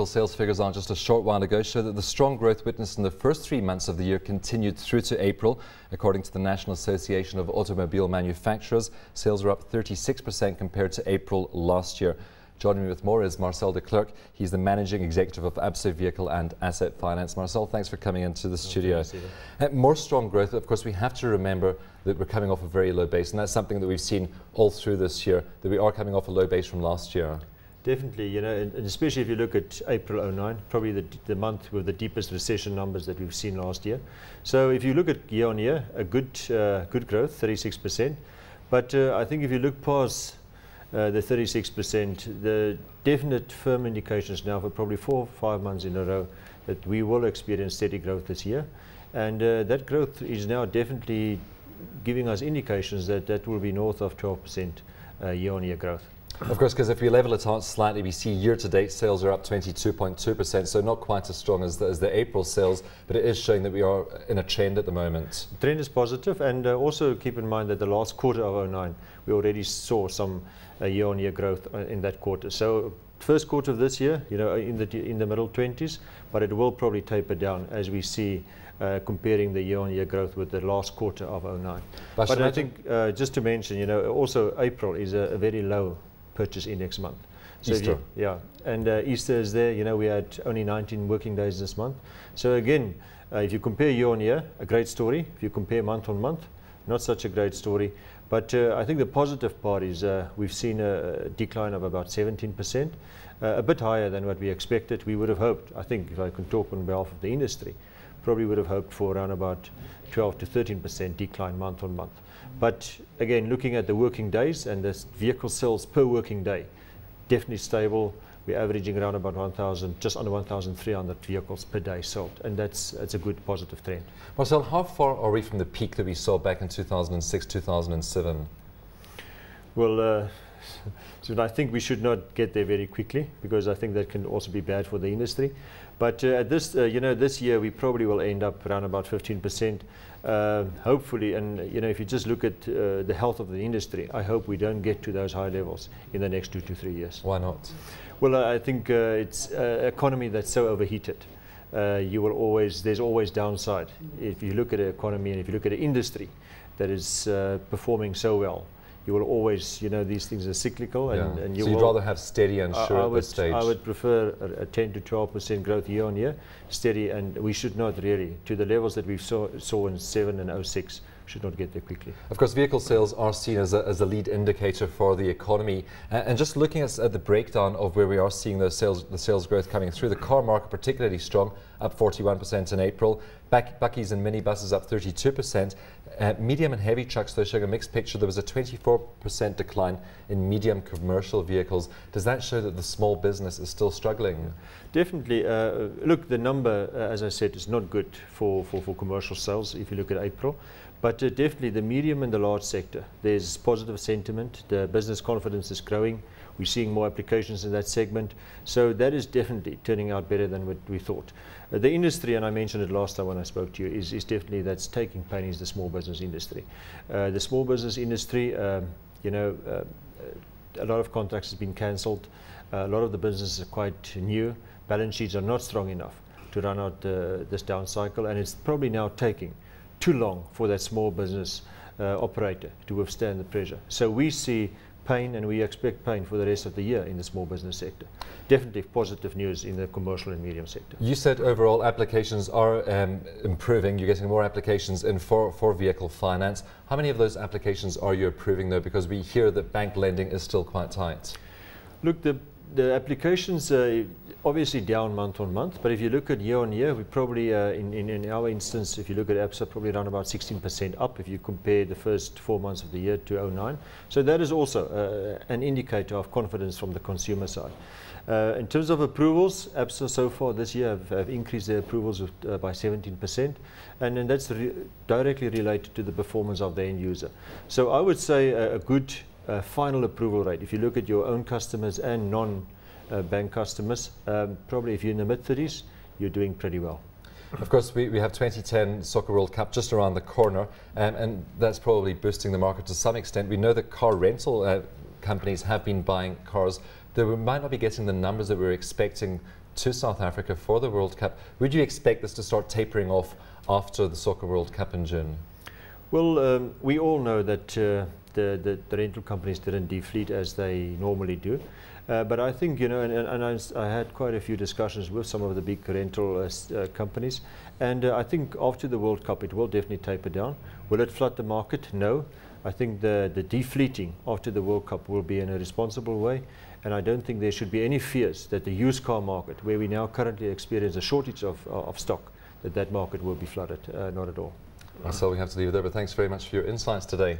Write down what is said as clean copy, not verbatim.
Sales figures on just a short while ago show that the strong growth witnessed in the first 3 months of the year continued through to April. According to the National Association of Automobile Manufacturers, sales are up 36% compared to April last year. Joining me with more is Marcel De Klerk. He's the Managing Executive of ABSA Vehicle and Asset Finance. Marcel, thanks for coming into the studio. More strong growth, of course, we have to remember that we're coming off a very low base, and that's something that we've seen all through this year, that we are coming off a low base from last year. Definitely, you know, and especially if you look at April 09, probably the month with the deepest recession numbers that we've seen last year. So if you look at year on year, a good growth, 36%. But I think if you look past the 36%, the definite firm indications now for probably 4 or 5 months in a row that we will experience steady growth this year. And that growth is now definitely giving us indications that that will be north of 12% year-on-year growth. Of course, because if we level it out slightly, we see year-to-date sales are up 22.2%, so not quite as strong as the April sales, but it is showing that we are in a trend at the moment. The trend is positive, and also keep in mind that the last quarter of 09, we already saw some year-on-year growth in that quarter. So first quarter of this year, you know, in the middle 20s, but it will probably taper down as we see comparing the year-on-year growth with the last quarter of 09. But I think just to mention, you know, also April is a very low purchase index month. So Easter. Yeah, and Easter is there. You know, we had only 19 working days this month. So again, if you compare year on year, a great story. If you compare month on month, not such a great story. But I think the positive part is we've seen a decline of about 17%, a bit higher than what we expected. We would have hoped, I think, if I can talk on behalf of the industry, probably would have hoped for around about 12 to 13% decline month on month. But again, looking at the working days and the vehicle sales per working day, definitely stable. We're averaging around about 1,000, just under 1,300 vehicles per day sold, and that's a good positive trend. Marcel, how far are we from the peak that we saw back in 2006, 2007? Well, so I think we should not get there very quickly, because I think that can also be bad for the industry. But at this, you know, this year we probably will end up around about 15%. Hopefully, and you know, if you just look at the health of the industry, I hope we don't get to those high levels in the next 2 to 3 years. Why not? Well, I think it's an economy that's so overheated. There's always downside. If you look at an economy and if you look at an industry that is performing so well, you will always, you know, these things are cyclical, and so you'd rather have steady and sure at this stage? I would prefer a 10 to 12% growth year on year, steady, and we should not really, to the levels that we saw in 7 and 06, should not get there quickly. Of course, vehicle sales are seen as a lead indicator for the economy, and just looking at the breakdown of where we are seeing the sales growth coming through, the car market particularly strong, up 41% in April, buckies and minibuses up 32%, medium and heavy trucks though showing a mixed picture. There was a 24% decline in medium commercial vehicles. Does that show that the small business is still struggling? Definitely. Look, the number, as I said, is not good for commercial sales if you look at April. But definitely the medium and the large sector, there's positive sentiment. The business confidence is growing. We're seeing more applications in that segment. So that is definitely turning out better than what we thought. The industry, and I mentioned it last time when I spoke to you, is definitely that's taking pain is the small business industry. The small business industry, you know, a lot of contracts have been cancelled. A lot of the businesses are quite new. Balance sheets are not strong enough to run out this down cycle, and it's probably now taking too long for that small business operator to withstand the pressure. So we see pain, and we expect pain for the rest of the year in the small business sector. Definitely positive news in the commercial and medium sector. You said overall applications are improving. You're getting more applications in for vehicle finance. How many of those applications are you approving though? Because we hear that bank lending is still quite tight. Look, the applications are obviously down month on month, but if you look at year on year, we probably, in our instance, if you look at ABSA, probably around about 16% up if you compare the first 4 months of the year to 09. So that is also an indicator of confidence from the consumer side. In terms of approvals, ABSA so far this year have increased their approvals by 17%, and then that's directly related to the performance of the end user. So I would say a good final approval rate, if you look at your own customers and non-bank customers, probably if you're in the mid-30s, you're doing pretty well. Of course, we have 2010 Soccer World Cup just around the corner, and that's probably boosting the market to some extent. We know that car rental companies have been buying cars. They might not be getting the numbers that we were expecting to South Africa for the World Cup. Would you expect this to start tapering off after the Soccer World Cup in June? Well, we all know that the rental companies didn't defleet as they normally do. But I think, you know, and I had quite a few discussions with some of the big rental companies, and I think after the World Cup it will definitely taper down. Will it flood the market? No. I think the defleeting after the World Cup will be in a responsible way, and I don't think there should be any fears that the used car market, where we now currently experience a shortage of stock, that market will be flooded. Not at all. Marcel, we have to leave it there, but thanks very much for your insights today.